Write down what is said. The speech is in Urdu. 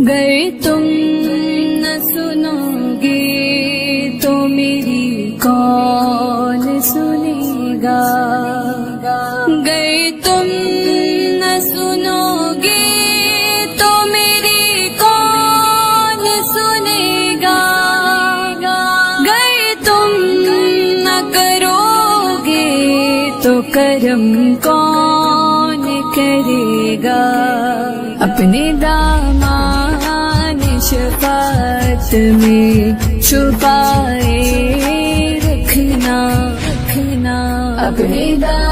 گر تم نہ سنو گے تو میری کون سنے گا، گر تم نہ سنو گے تو میری کون سنے گا، گر تم نہ کرو گے تو کرم کون کرے گا، اپنے دامان شفاعت میں چھپائے رکھنا، اپنے دامان